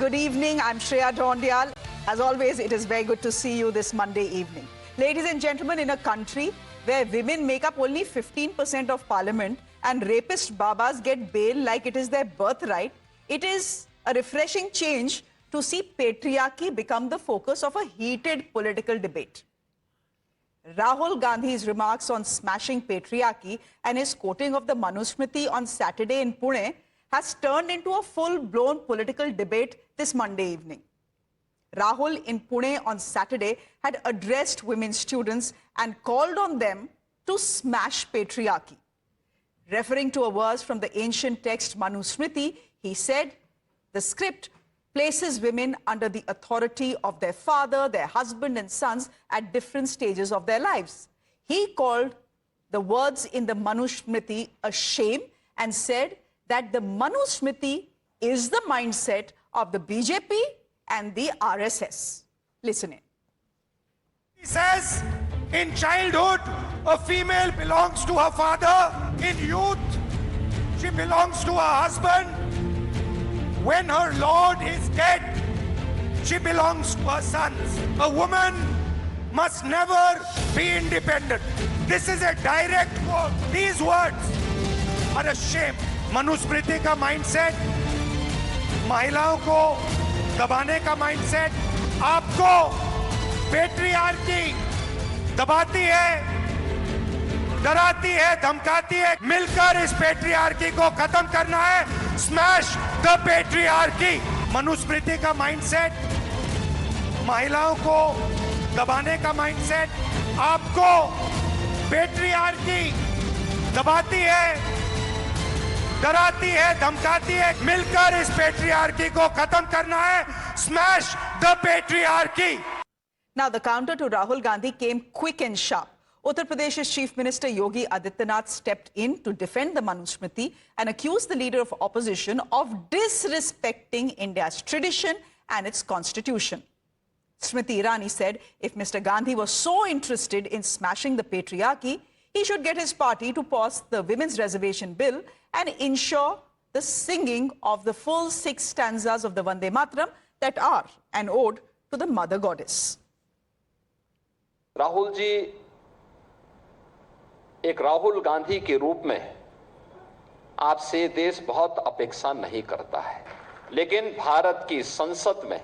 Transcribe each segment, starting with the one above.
good evening. I'm Shreya Dhondial. As always, it is very good to see you this Monday evening. Ladies and gentlemen, in a country where women make up only 15% of parliament and rapist babas get bail like it is their birthright, it is a refreshing change to see patriarchy become the focus of a heated political debate. Rahul Gandhi's remarks on smashing patriarchy and his quoting of the Manusmriti on Saturday in Pune has turned into a full-blown political debate this Monday evening. Rahul in Pune on Saturday had addressed women students and called on them to smash patriarchy. Referring to a verse from the ancient text Manusmriti, he said, the script places women under the authority of their father, their husband and sons at different stages of their lives. He called the words in the Manusmriti a shame and said that the Manusmriti is the mindset of the BJP and the RSS. Listen in. He says, in childhood, a female belongs to her father. In youth, she belongs to her husband. When her lord is dead, she belongs to her sons. A woman must never be independent. This is a direct quote. These words are a shame. Manusmriti का mindset, महिलाओं को दबाने का mindset, आपको patriarchy दबाती है, डराती है, धमकाती है। मिलकर इस पेट्रियार्की को खत्म करना है। Smash the patriarchy. मनुस्मृति का माइंडसेट, महिलाओं को दबाने का माइंडसेट, आपको पेट्रियार्की दबाती है, डराती है, धमकाती है। मिलकर इस पेट्रियार्की को खत्म करना है। Smash the patriarchy. Now the counter to Rahul Gandhi came quick and sharp. Uttar Pradesh's Chief Minister Yogi Adityanath stepped in to defend the Manusmriti and accused the leader of opposition of disrespecting India's tradition and its constitution. Smriti Irani said if Mr. Gandhi was so interested in smashing the patriarchy, he should get his party to pass the women's reservation bill and ensure the singing of the full 6 stanzas of the Vande Mataram that are an ode to the mother goddess. Rahul ji एक राहुल गांधी के रूप में आपसे देश बहुत अपेक्षा नहीं करता है, लेकिन भारत की संसद में,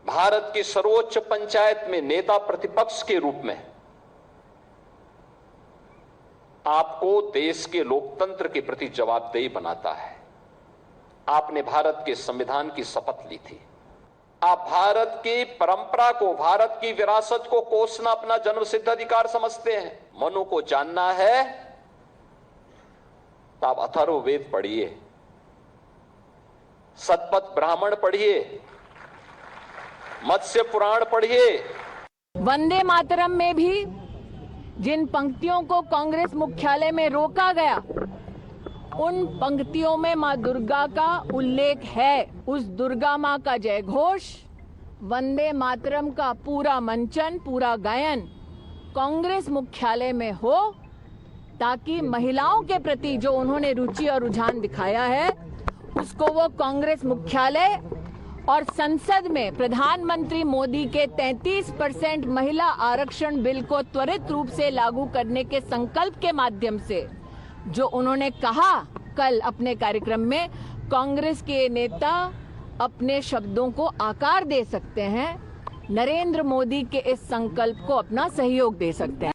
भारत की सर्वोच्च पंचायत में नेता प्रतिपक्ष के रूप में आपको देश के लोकतंत्र के प्रति जवाबदेही बनाता है। आपने भारत के संविधान की शपथ ली थी। आप भारत की परंपरा को, भारत की विरासत को कोसना अपना जन्मसिद्ध अधिकार समझते हैं। मनु को जानना है तो आप अथर्ववेद पढ़िए, शतपथ ब्राह्मण पढ़िए, मत्स्य पुराण पढ़िए। वंदे मातरम में भी जिन पंक्तियों को कांग्रेस मुख्यालय में रोका गया, उन पंक्तियों में मां दुर्गा का उल्लेख है। उस दुर्गा मां का जय घोष, वंदे मातरम का पूरा मंचन, पूरा गायन कांग्रेस मुख्यालय में हो, ताकि महिलाओं के प्रति जो उन्होंने रुचि और रुझान दिखाया है, उसको वो कांग्रेस मुख्यालय और संसद में प्रधानमंत्री मोदी के 33% महिला आरक्षण बिल को त्वरित रूप से लागू करने के संकल्प के माध्यम से जो उन्होंने कहा कल अपने कार्यक्रम में, कांग्रेस के नेता अपने शब्दों को आकार दे सकते हैं, नरेंद्र मोदी के इस संकल्प को अपना सहयोग दे सकते हैं।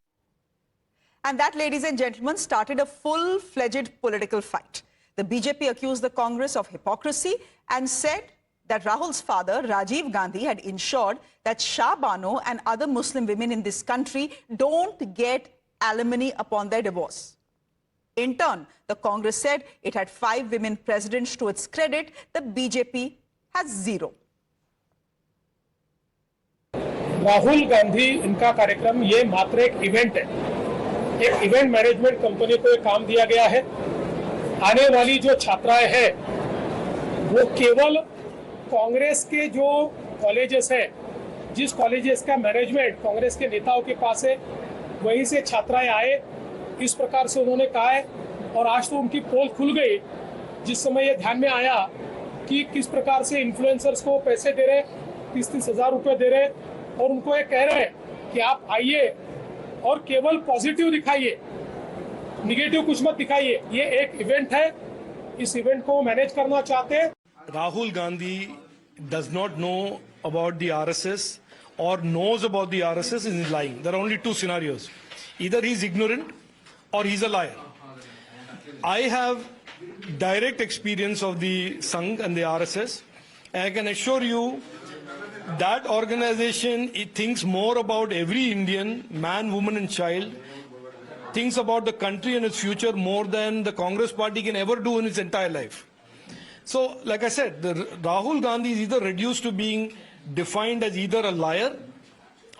And that, ladies and gentlemen, started a full-fledged political fight. The BJP accused the Congress of hypocrisy and said that Rahul's father, Rajiv Gandhi, had ensured that Shah Bano and other Muslim women in this country don't get alimony upon their divorce. In turn, the Congress said it had 5 women presidents to its credit. The BJP has 0. Rahul Gandhi, इनका कार्यक्रम ये मात्र एक event है। एक event management company को एक काम दिया गया है। आने वाली जो छात्राएं हैं वो केवल कांग्रेस के जो कॉलेजेस हैं, जिस कॉलेजेस का मैनेजमेंट कांग्रेस के नेताओं के पास है, वहीं से छात्राएं आए, इस प्रकार से उन्होंने कहा है। और आज तो उनकी पोल खुल गई जिस समय ये ध्यान में आया कि किस प्रकार से इन्फ्लुएंसर्स को पैसे दे रहे, 30-30 हजार रुपए दे रहे और उनको ये कह रहे कि आप आइए और केवल पॉजिटिव दिखाइए, निगेटिव कुछ मत दिखाइए। ये एक इवेंट है, इस इवेंट को मैनेज करना चाहते हैं। Rahul Gandhi does not know about the RSS or knows about the RSS and is lying. There are only two scenarios. Either he's ignorant or he's a liar. I have direct experience of the Sangh and the RSS. And I can assure you that organization, it thinks more about every Indian, man, woman and child, thinks about the country and its future more than the Congress party can ever do in its entire life. So, like I said, Rahul Gandhi is either reduced to being defined as either a liar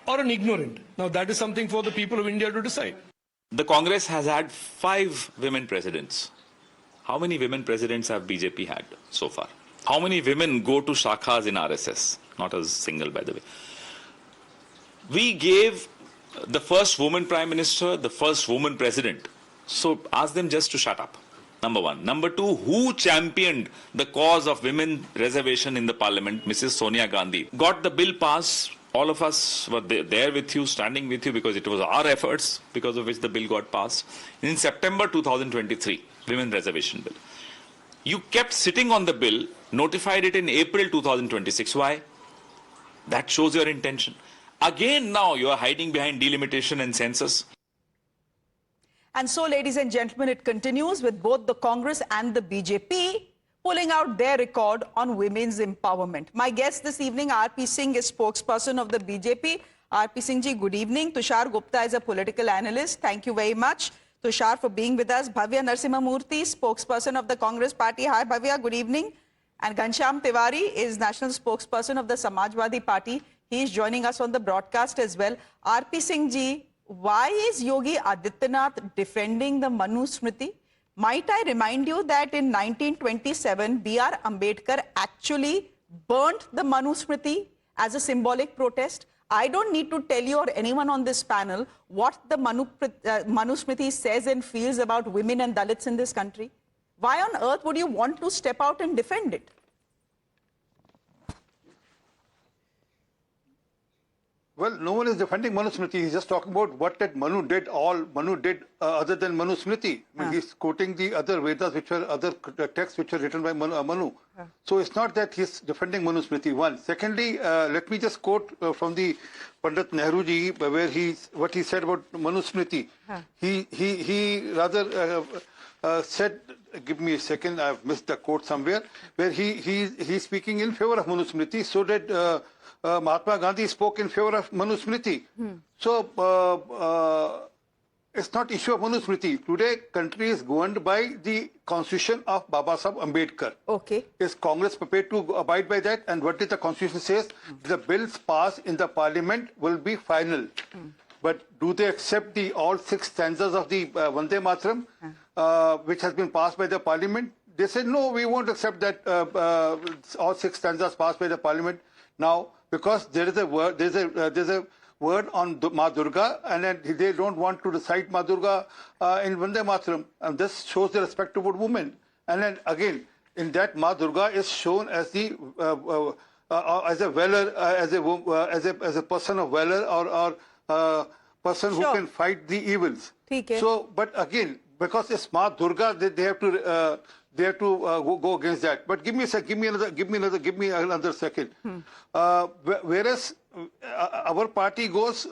or an ignorant. Now, that is something for the people of India to decide. The Congress has had 5 women presidents. How many women presidents have BJP had so far? How many women go to shakhas in RSS? Not a single, by the way. We gave the first woman prime minister, the first woman president. So ask them just to shut up. Number one. Number two, who championed the cause of women reservation in the parliament? Mrs. Sonia Gandhi. Got the bill passed. All of us were there with you, standing with you, because it was our efforts because of which the bill got passed. In September 2023, women reservation bill. You kept sitting on the bill, notified it in April 2026. Why? That shows your intention. Again, now you are hiding behind delimitation and census. And so, ladies and gentlemen, it continues with both the Congress and the BJP pulling out their record on women's empowerment. My guest this evening, R.P. Singh, is spokesperson of the BJP. R.P. Singh ji, good evening. Tushar Gupta is a political analyst. Thank you very much, Tushar, for being with us. Bhavya Narasimhamurthy, spokesperson of the Congress party. Hi, Bhavya, good evening. And Ghanshyam Tiwari is national spokesperson of the Samajwadi Party. He is joining us on the broadcast as well. R.P. Singh ji, why is Yogi Adityanath defending the Manu Smriti? Might I remind you that in 1927, B.R. Ambedkar actually burnt the Manu Smriti as a symbolic protest? I don't need to tell you or anyone on this panel what the Manu Smriti says and feels about women and Dalits in this country. Why on earth would you want to step out and defend it? Well, no one is defending Manu Smriti. He's just talking about what that Manu did, other than Manu Smriti. I mean, he's quoting the other Vedas, which are other texts which are written by Manu. So it's not that he's defending Manu Smriti, one. Secondly, let me just quote from the Pandit Nehru ji, where what he said about Manu Smriti. He rather said, give me a second, I've missed the quote somewhere, where he's speaking in favor of Manu Smriti. So did Mahatma Gandhi spoke in favor of Manu Smriti. So it's not issue of Manu Smriti. Today, country is governed by the constitution of Baba Saheb Ambedkar. Okay. Is Congress prepared to abide by that? And what did the constitution says? The bills passed in the parliament will be final. But do they accept all 6 stanzas of the Vande Mataram, which has been passed by the parliament? They said, no, we won't accept that all 6 stanzas passed by the parliament now, because there is a word on Ma Durga, and then they don't want to recite Ma Durga in Vande Mataram, and this shows the respect toward women. And then again, in that Ma Durga is shown as the as a valor, as a person of valor, or person who can fight the evils. So, but again, because it's Ma Durga, they have to go against that. But give me another second. Whereas our party goes,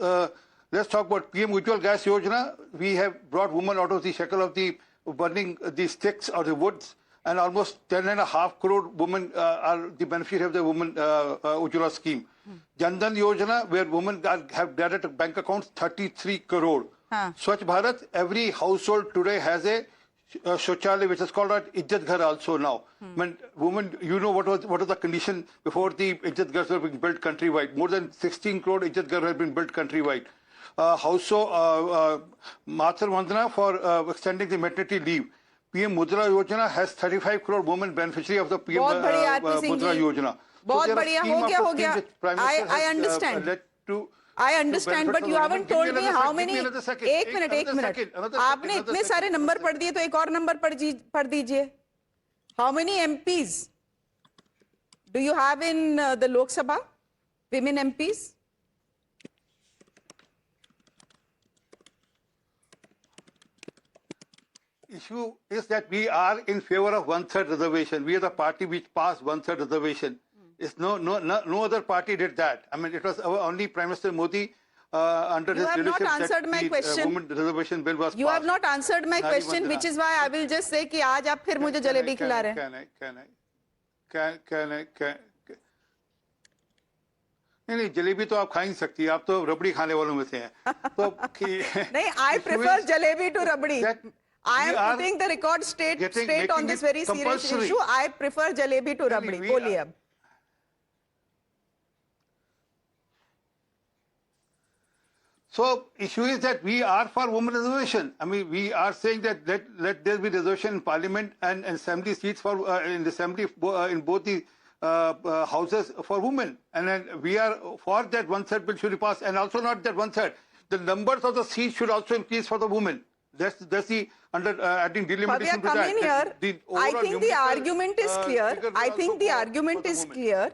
let's talk about PM Ujjwal Gas Yojana. We have brought women out of the shackle of the burning the sticks or the woods, and almost 10.5 crore women are the beneficiary of the women Ujjwala scheme. Jan Dhan Yojana, where women have direct bank accounts, 33 crore. Swachh Bharat, every household today has a Shauchalaya, which is called Ijjat Ghar also now. When women, you know what was the condition before the Ijjat Ghars were being built countrywide. More than 16 crore Ijjat Ghar have been built countrywide. Matar Vandana for extending the maternity leave. PM Mudra Yojana has 35 crore women beneficiary of the PM Mudra Yojana. बहुत बढ़िया, हो गया. I understand. I understand, but you haven't told me how many. एक minute. आपने इतने सारे number पढ़ दिए, तो एक और नंबर पढ़ दीजिए. How many MPs do you have in the Lok Sabha? Women MPs? Issue is that we are in favor of one-third reservation. We are the party which passed one-third reservation. It's no other party did that. I mean, it was only Prime Minister Modi under You his have not leadership answered my that question. the women reservation bill was You passed. have not answered my Nari question, Vandana. which is why I will just say कि आज आप फिर मुझे जलेबी खिला रहे हैं. नहीं जलेबी तो आप खा ही नहीं सकती, आप तो रबड़ी खाने वालों में से हैं तो नहीं, I prefer jalebi to rabdi. I am putting the record straight on this very serious issue. I prefer jalebi to rabdi. बोलिए अब. So issue is that we are for women reservation. I mean, we are saying that let there be reservation in parliament and assembly seats for in the assembly in both the houses for women. And then we are for that one-third bill should be passed, and also not that one-third. The numbers of the seats should also increase for the women. That's the adding delimitation to Bhavya, come that. in here. I think the argument is clear. figure I will think also the go argument for the is women. clear.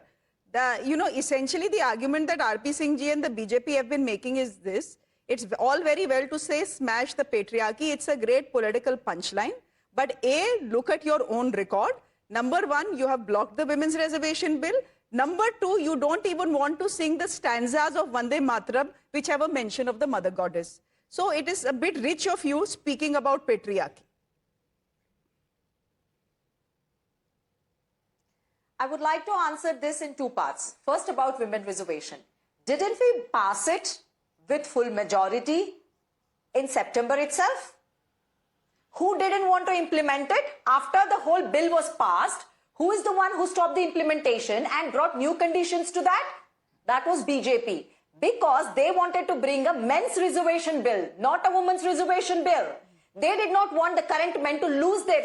Essentially the argument that RP Singh ji and the BJP have been making is this. It's all very well to say smash the patriarchy. It's a great political punchline. But A, look at your own record. Number one, you have blocked the women's reservation bill. Number two, you don't even want to sing the stanzas of Vande Mataram, which have a mention of the mother goddess. So it is a bit rich of you speaking about patriarchy. I would like to answer this in two parts. First, about women reservation. Didn't we pass it with full majority in September itself? Who didn't want to implement it? After the whole bill was passed, who is the one who stopped the implementation and brought new conditions to that? That was BJP. Because they wanted to bring a men's reservation bill, not a women's reservation bill. They did not want the current men to lose their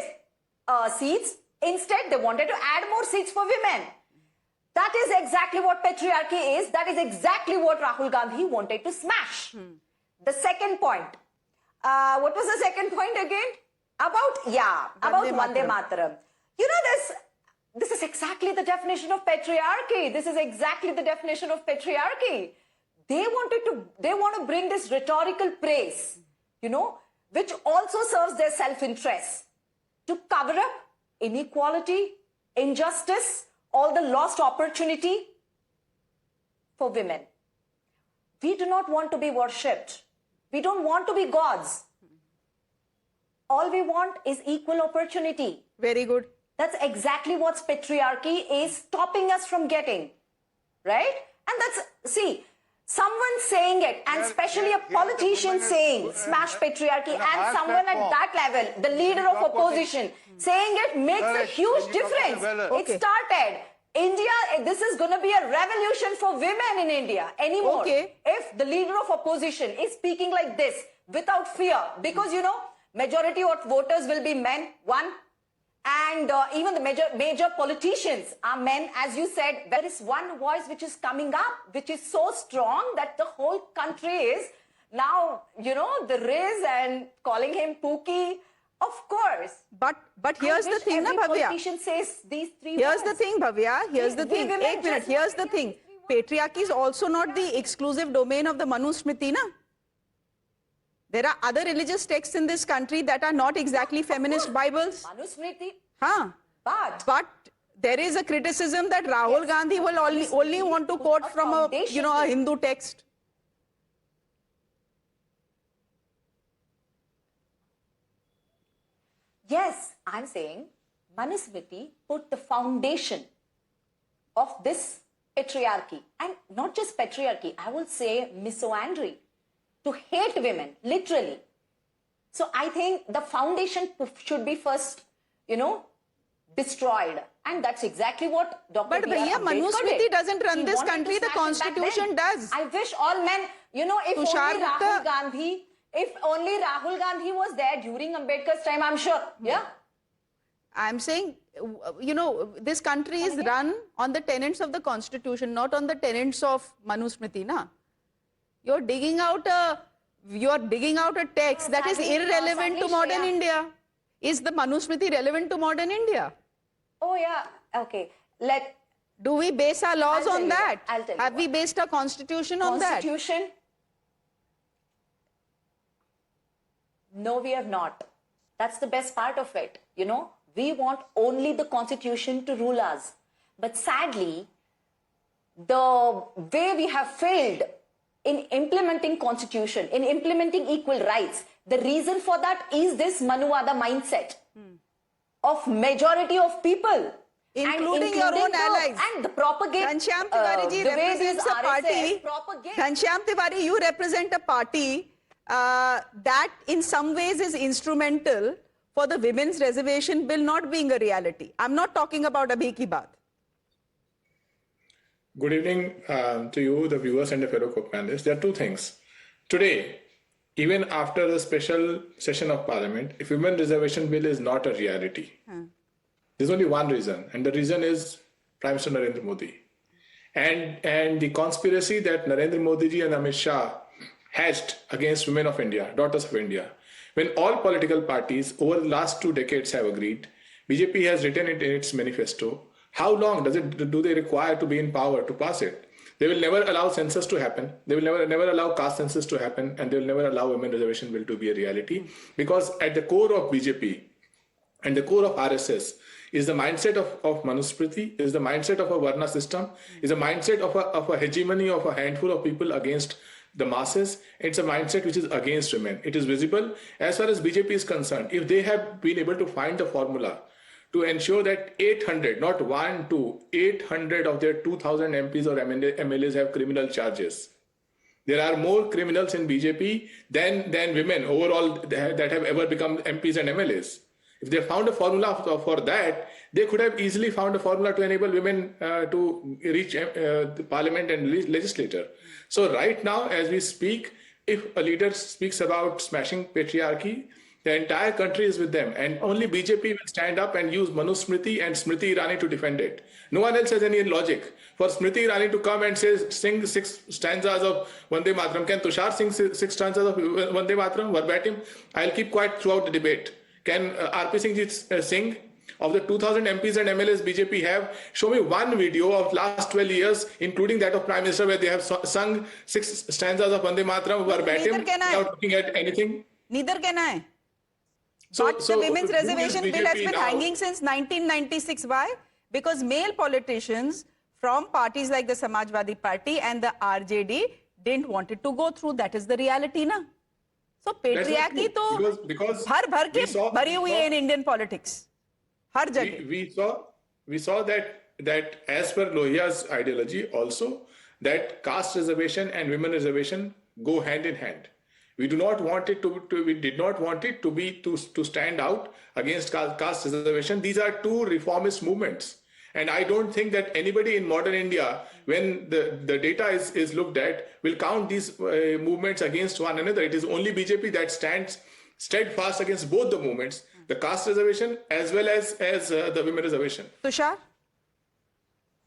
seats. Instead, they wanted to add more seats for women. That is exactly what patriarchy is. That is exactly what Rahul Gandhi wanted to smash. The second point. What was the second point again? About Vande Mataram. You know, this is exactly the definition of patriarchy. This is exactly the definition of patriarchy. They want to bring this rhetorical praise, which also serves their self-interest to cover up inequality, injustice, all the lost opportunity for women. We do not want to be worshipped. We don't want to be gods. All we want is equal opportunity. Very good. That's exactly what patriarchy is stopping us from getting, right? And that's, see, someone saying it, and especially a politician saying smash patriarchy, and someone at that level, the leader of opposition, saying it makes a huge difference. It started. India, this is going to be a revolution for women in India anymore. Okay. If the leader of opposition is speaking like this without fear, because, majority of voters will be men, one, and even the major politicians are men. As you said, there is one voice which is coming up, which is so strong that the whole country is now, the Riz and calling him Pookie. Of course. But here's the thing, na, Bhavya. Politician says these three Here's words. the thing, Bhavya. Here's the thing. Ek minute. Here's the thing. Patriarchy is also not the exclusive domain of the Manusmriti, na? There are other religious texts in this country that are not exactly feminist Bibles. Manusmriti. Huh. But there is a criticism that Rahul Gandhi will only want to quote from a Hindu text. yes, I'm saying Manusmriti put the foundation of this patriarchy, and not just patriarchy, I will say misandry, to hate women, literally. So I think the foundation should be first, destroyed. And that's exactly what Dr. But Bhaiya, Manusmriti doesn't run this country, the constitution does. I wish all men, if Tushar only Gupta- Rahul Gandhi, if only Rahul Gandhi was there during Ambedkar's time, I'm sure, yeah? I'm saying, this country is run on the tenets of the constitution, not on the tenets of Manusmriti, na? You're digging out a text that is irrelevant to modern India. Is the Manusmriti relevant to modern India? Oh yeah, okay. Do we base our laws I'll tell on you that? what. I'll tell you Have we what. based our constitution on that? Constitution? No, we have not. That's the best part of it. You know, we want only the constitution to rule us. But sadly, the way we have failed in implementing constitution, in implementing equal rights, the reason for that is this Manuvada mindset of majority of people. Including your own allies. And the propagate. Ghanshyam Tiwari ji the way these represents a party. RSS propagate. Ghanshyam Tiwari, you represent a party that in some ways is instrumental for the women's reservation bill not being a reality. I'm not talking about Abhi Ki Baat. Good evening to you, the viewers and the fellow co-panelists. There are two things. Today, even after the special session of Parliament, if women reservation bill is not a reality, there's only one reason, and the reason is Prime Minister Narendra Modi. And the conspiracy that Narendra Modi ji and Amit Shah hatched against women of India, daughters of India, when all political parties over the last 2 decades have agreed, BJP has written it in its manifesto. How long do they require to be in power to pass it? They will never allow census to happen. They will never allow caste census to happen, and they will never allow women reservation bill to be a reality, because at the core of BJP and the core of RSS is the mindset of Manusmriti, is the mindset of a Varna system, is a mindset of a hegemony of a handful of people against the masses. It's a mindset which is against women. It is visible as far as BJP is concerned. If they have been able to find a formula to ensure that 800, not 1, 2, 800 of their 2,000 MPs or MLAs have criminal charges. There are more criminals in BJP than women overall that have ever become MPs and MLAs. If they found a formula for that, they could have easily found a formula to enable women to reach the parliament and legislature. So right now, as we speak, if a leader speaks about smashing patriarchy, the entire country is with them, and only BJP will stand up and use Manusmriti and Smriti Irani to defend it. No one else has any logic. For Smriti Irani to come and sing 6 stanzas of Vande Mataram, can Tushar sing 6 stanzas of Vande Mataram verbatim? I'll keep quiet throughout the debate. Can RP Singh ji sing? Of the 2,000 MPs and MLAs BJP have, show me one video of last 12 years, including that of Prime Minister, where they have sung 6 stanzas of Vande Mataram verbatim without looking at anything. Neither can I. But the women's reservation bill has been hanging since 1996. Why? Because male politicians from parties like the Samajwadi Party and the RJD didn't want it to go through. That is the reality, na? So patriarchy to bhar ke bhari hui hai in Indian politics. Har jagah. We saw that as per Lohia's ideology also, that caste reservation and women reservation go hand in hand. We do not want it we did not want it to stand out against caste reservation. These are two reformist movements. And I don't think that anybody in modern India, when the data is looked at, will count these movements against one another. It is only BJP that stands steadfast against both the movements, the caste reservation as well as the women reservation. Tushar?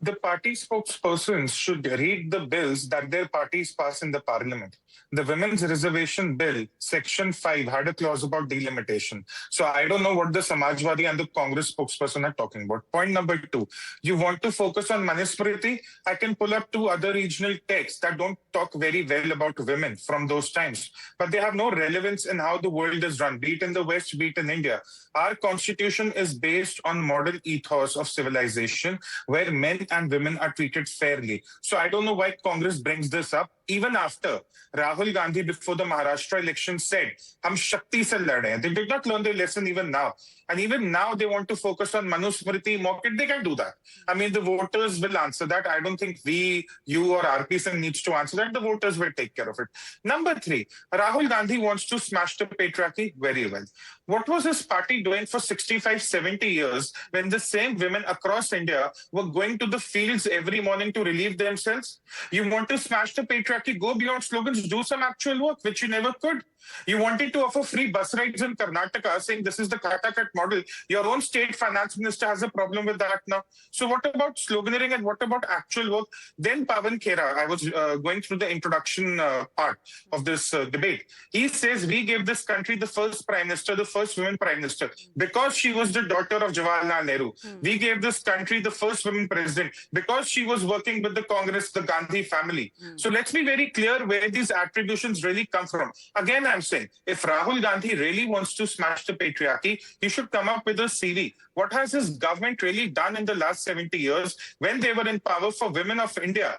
The party spokespersons should read the bills that their parties pass in the parliament. The Women's Reservation Bill, Section 5, had a clause about delimitation. So I don't know what the Samajwadi and the Congress spokesperson are talking about. Point number 2, you want to focus on Manusmriti? I can pull up 2 other regional texts that don't talk very well about women from those times, but they have no relevance in how the world is run, be it in the West, be it in India. Our constitution is based on model ethos of civilization where men and women are treated fairly. So I don't know why Congress brings this up. Even after Rahul Gandhi, before the Maharashtra election, said, "Hum Shakti se lade hain." They did not learn their lesson even now. And even now they want to focus on Manusmriti market. They can do that. I mean, the voters will answer that. I don't think you or RP Singh needs to answer that. The voters will take care of it. Number 3, Rahul Gandhi wants to smash the patriarchy. Very well. What was his party doing for 65, 70 years when the same women across India were going to the fields every morning to relieve themselves? You want to smash the patriarchy, go beyond slogans, do some actual work, which you never could. You wanted to offer free bus rides in Karnataka, saying this is the Katakat model. Your own state finance minister has a problem with that now. So what about sloganeering and what about actual work? Then Pawan Khera, I was going through the introduction part of this debate. He says we gave this country the first prime minister, the first women prime minister, because she was the daughter of Jawaharlal Nehru. We gave this country the first women president because she was working with the Congress, the Gandhi family. So let's be very clear where these attributions really come from. Again, I'm saying, if Rahul Gandhi really wants to smash the patriarchy, he should come up with a CV. What has his government really done in the last 70 years when they were in power for women of India?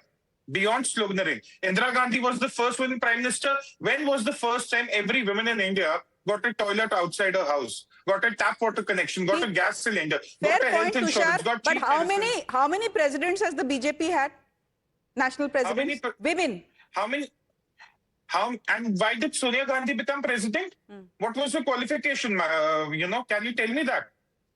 Beyond sloganeering. Indira Gandhi was the first woman prime minister. When was the first time every woman in India got a toilet outside her house, got a tap water connection, got a gas cylinder, Fair got a point, health insurance, Tushar. got But cheap how medicine? many presidents has the BJP had? National presidents? Women. And why did Sonia Gandhi become president? What was the qualification? Can you tell me that?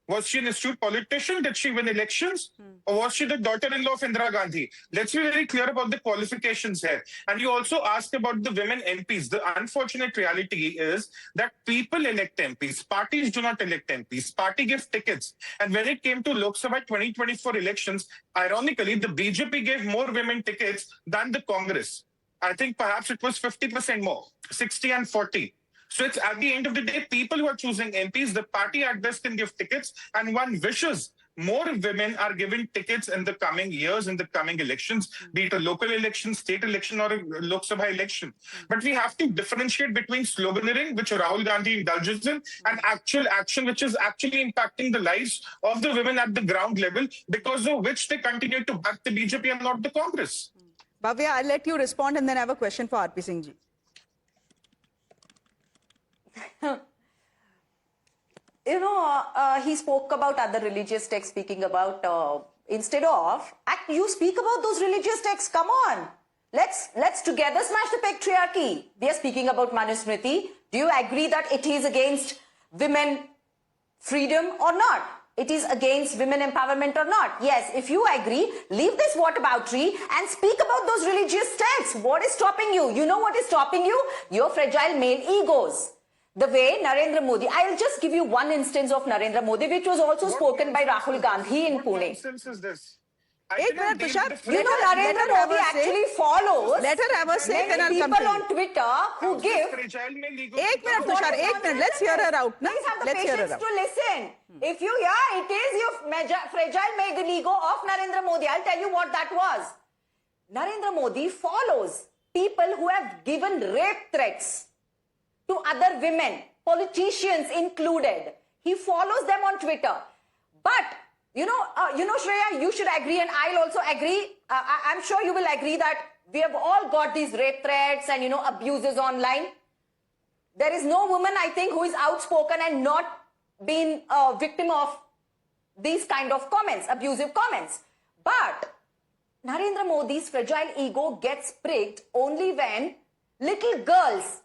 Was she an astute politician? Did she win elections? Or was she the daughter-in-law of Indira Gandhi? Let's be very clear about the qualifications here. And you also asked about the women MPs. The unfortunate reality is that people elect MPs. Parties do not elect MPs. Party gives tickets. And when it came to Lok Sabha 2024 elections, ironically, the BJP gave more women tickets than the Congress. I think perhaps it was 50% more, 60 and 40. So it's at the end of the day, people who are choosing MPs, the party at best can give tickets, and one wishes more women are given tickets in the coming years, in the coming elections, be it a local election, state election, or a Lok Sabha election. But we have to differentiate between sloganeering, which Rahul Gandhi indulges in, and actual action, which is actually impacting the lives of the women at the ground level, because of which they continue to back the BJP and not the Congress. Bhavya, I'll let you respond and then I have a question for RP Singh ji. He spoke about other religious texts, speaking about instead of you speak about those religious texts. Come on, let's together smash the patriarchy. We are speaking about Manusmriti. Do you agree that it is against women freedom or not? It is against women empowerment or not? Yes, if you agree, leave this whataboutery and speak about those religious texts. What is stopping you? You know what is stopping you? Your fragile male egos. The way Narendra Modi, I'll just give you one instance of Narendra Modi, which was also spoken by Rahul Gandhi in Pune. What nonsense is this? Ek minute, Tushar. You know, Narendra Modi actually follows Let her have a say, then I'll many come to people you. on Twitter who give. Fragile male ego. Ek minute, Tushar, ek minute. Let's hear her out. Na? Please have the Let's hear her patience out. to listen. If you, it is your fragile male ego of Narendra Modi. I'll tell you what that was. Narendra Modi follows people who have given rape threats to other women, politicians included. He follows them on Twitter. But, Shreya, you should agree and I'll also agree. I'm sure you will agree that we have all got these rape threats and, abuses online. There is no woman, I think, who is outspoken and not been a victim of these kind of comments, abusive comments. But Narendra Modi's fragile ego gets pricked only when little girls,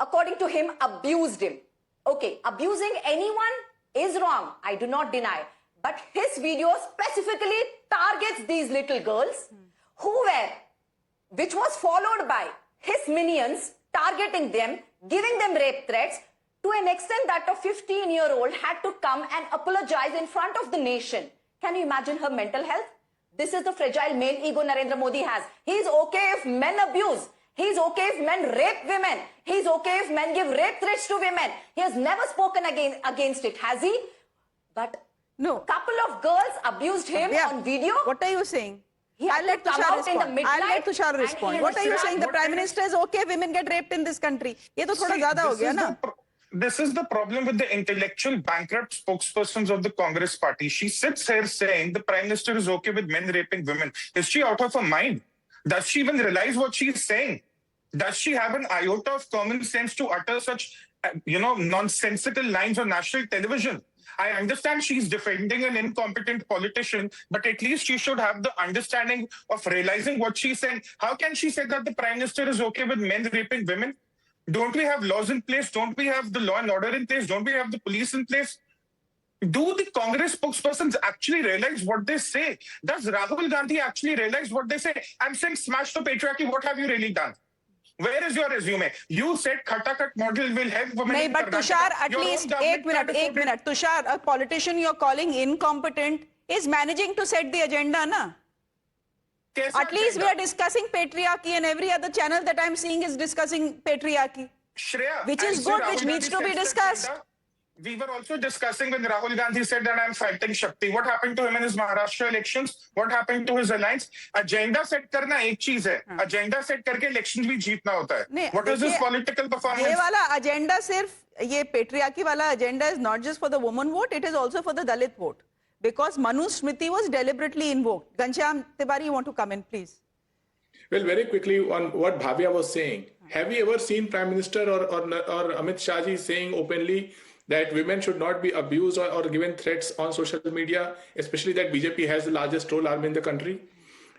according to him, abused him. Okay, abusing anyone is wrong. I do not deny. But his video specifically targets these little girls which was followed by his minions targeting them, giving them rape threats, to an extent that a 15-year-old had to come and apologize in front of the nation. Can you imagine her mental health? This is the fragile male ego Narendra Modi has. He's okay if men abuse. He's okay if men rape women. He's okay if men give rape threats to women. He has never spoken against it, has he? But no. Couple of girls abused him on video. What are you saying? I'll let Tushar respond. I'll let Tushar respond. What are you saying? The Prime Minister is okay if women get raped in this country. ये तो थोड़ा ज़्यादा हो गया ना? This is the problem with the intellectual bankrupt spokespersons of the Congress party. She sits here saying the Prime Minister is okay with men raping women. Is she out of her mind? Does she even realize what she's saying? Does she have an iota of common sense to utter such, nonsensical lines on national television? I understand she's defending an incompetent politician, but at least she should have the understanding of realizing what she's saying. How can she say that the Prime Minister is okay with men raping women? Don't we have laws in place? Don't we have the law and order in place? Don't we have the police in place? Do the Congress spokespersons actually realize what they say? Does Rahul Gandhi actually realize what they say? I'm saying smash the patriarchy. What have you really done? Where is your resume? You said Khatakhat model will help women. नहीं, in but Karnataka. Tushar, at Your own least government एक minute, Tushar, a politician you're calling incompetent is managing to set the agenda, na? कैसा At least we agenda? are discussing patriarchy, and every other channel that I'm seeing is discussing patriarchy. Shreya, Which is and so good, Rahul which needs Gandhi to be sets the discussed. agenda. We were also discussing when Rahul Gandhi said that I'm fighting Shakti. What happened to him in his Maharashtra elections? What happened to his alliance? Agenda set करना एक चीज है. Agenda set करके elections भी जीतना होता है. नहीं, What is his देखिए, political performance? ये वाला agenda सिर्फ ये patriarchy वाला agenda is not just for the woman vote, it is also for the Dalit vote. Because Manu Smriti was deliberately invoked. Ghanshyam Tiwari, you want to come in, please? Well, very quickly on what Bhavya was saying. Have you ever seen Prime Minister or Amit Shah ji saying openly that women should not be abused or given threats on social media, especially that BJP has the largest troll army in the country?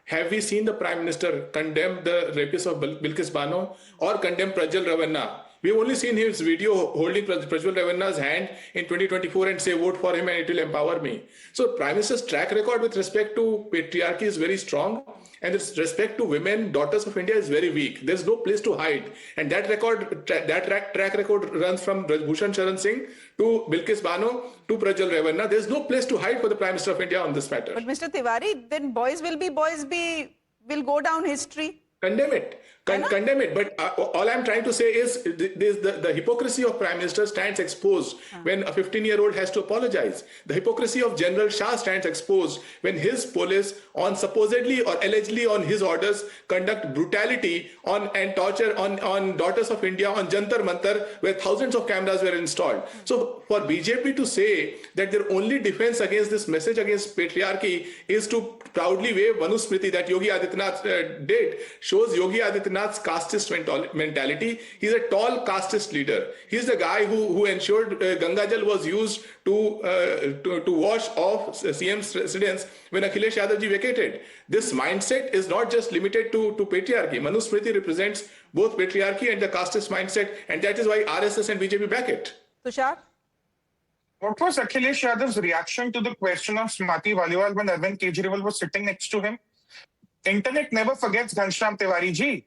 Have we seen the Prime Minister condemn the rapists of Bilkis Bano or condemn Prajwal Ravanna? We've only seen his video holding Prajwal Ravanna's hand in 2024 and say, vote for him and it will empower me. So Prime Minister's track record with respect to patriarchy is very strong, and with respect to women, daughters of India, is very weak. There's no place to hide. And that track record runs from Bhushan Sharan Singh to Bilkis Bano to Prajwal Ravanna. There's no place to hide for the Prime Minister of India on this matter. But Mr. Tiwari, then boys will go down history. Condemn it. Condemn it. But all I'm trying to say is the hypocrisy of Prime Minister stands exposed when a 15-year-old has to apologize. The hypocrisy of General Shah stands exposed when his police, on supposedly or allegedly on his orders, conduct brutality and torture on daughters of India on Jantar Mantar, where thousands of cameras were installed. So for BJP to say that their only defense against this message against patriarchy is to proudly wave Manu Smriti that Yogi Adityanath did, shows Yogi Adityanath's casteist mentality. He's a tall casteist leader. He's the guy who ensured Gangajal was used to wash off CM's residence when Akhilesh Yadav ji vacated. This mindset is not just limited to patriarchy. Manu Smriti represents both patriarchy and the casteist mindset, and that is why RSS and BJP back it. Tushar? What was Akhilesh Yadav's reaction to the question of Smriti Waliwal when Arvind Kejriwal was sitting next to him? Internet never forgets, Ghanshyam Tiwari ji.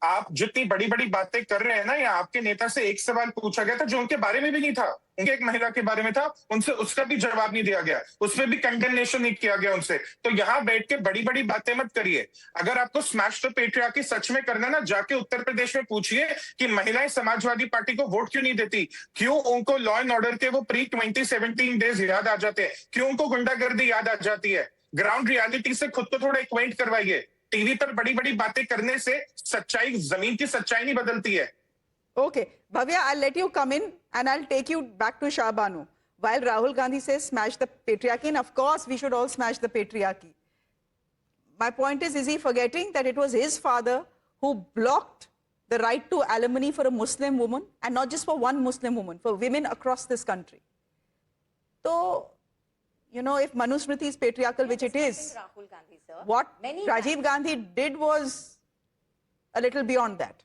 आप जितनी बड़ी बड़ी बातें कर रहे हैं ना, या आपके नेता से एक सवाल पूछा गया था जो उनके बारे में भी नहीं था, उनके एक महिला के बारे में था, उनसे उसका भी जवाब नहीं दिया गया, उसमें भी कंडेमनेशन नहीं किया गया उनसे. तो यहाँ बैठ के बड़ी बड़ी बातें मत करिए. अगर आपको स्मैश द पेट्रियार्की सच में करना ना, जाके उत्तर प्रदेश में पूछिए कि महिलाएं समाजवादी पार्टी को वोट क्यों नहीं देती, क्यों उनको लॉ एंड ऑर्डर के वो प्री 2017 डेज याद आ जाते हैं, क्यों उनको गुंडागर्दी याद आ जाती है. ग्राउंड रियलिटी से खुद को थोड़ा एक्वाइंट करवाइए. टीवी पर बड़ी बड़ी बातें करने से सच्चाई, जमीन की सच्चाई नहीं बदलती है. Okay, Bhavya, I'll let you come in and I'll take you back to Shah Banu. While Rahul Gandhi says smash the patriarchy, and of course we should all smash the patriarchy. My point is he forgetting that it was his father who blocked the right to alimony for a Muslim woman, and not just for one Muslim woman, for women across this country. So, you know, if Manu Smriti is patriarchal, which it is, Rahul Gandhi, sir, what many Rajiv Gandhi did was a little beyond that.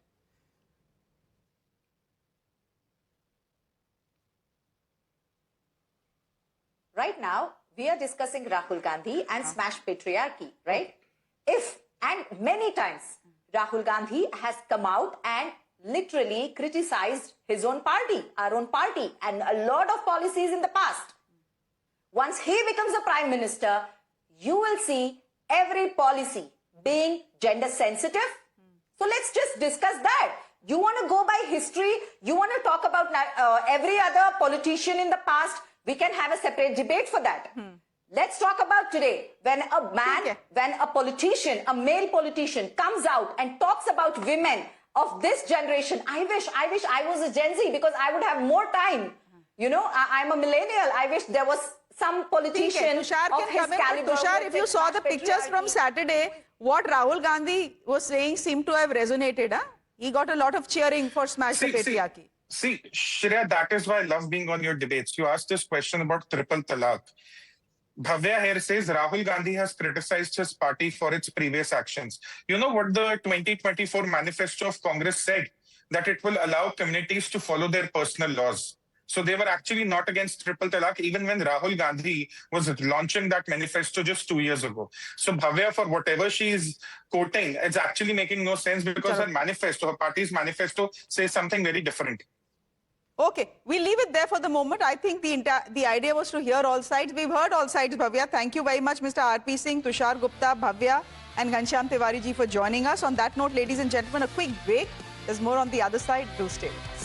Right now, we are discussing Rahul Gandhi and smash patriarchy, right? If, and many times, Rahul Gandhi has come out and literally criticized his own party, our own party, and a lot of policies in the past. Once he becomes a prime minister, you will see every policy being gender sensitive. So let's just discuss that. You want to go by history, you want to talk about every other politician in the past, we can have a separate debate for that. Let's talk about today, when a man, when a politician, a male politician comes out and talks about women of this generation. I wish I was a Gen Z, because I would have more time. You know, I'm a millennial. I wish there was some politician of his caliber. Tushar, if you saw the pictures from Saturday, what Rahul Gandhi was saying seemed to have resonated. Huh? He got a lot of cheering for smash the patriarchy. See, Shreya, that is why I love being on your debates. You asked this question about triple talaq. Bhavya here says Rahul Gandhi has criticized his party for its previous actions. You know what the 2024 manifesto of Congress said? That it will allow communities to follow their personal laws. So they were actually not against triple talaq even when Rahul Gandhi was launching that manifesto just 2 years ago. So Bhavya, for whatever she's quoting, it's actually making no sense because her manifesto, her party's manifesto says something very different. Okay, we'll leave it there for the moment. I think the idea was to hear all sides. We've heard all sides, Bhavya. Thank you very much, Mr. R.P. Singh, Tushar Gupta, Bhavya, and Ghanshyam Tiwari ji for joining us. On that note, ladies and gentlemen, a quick break. There's more on the other side. Do stay with us.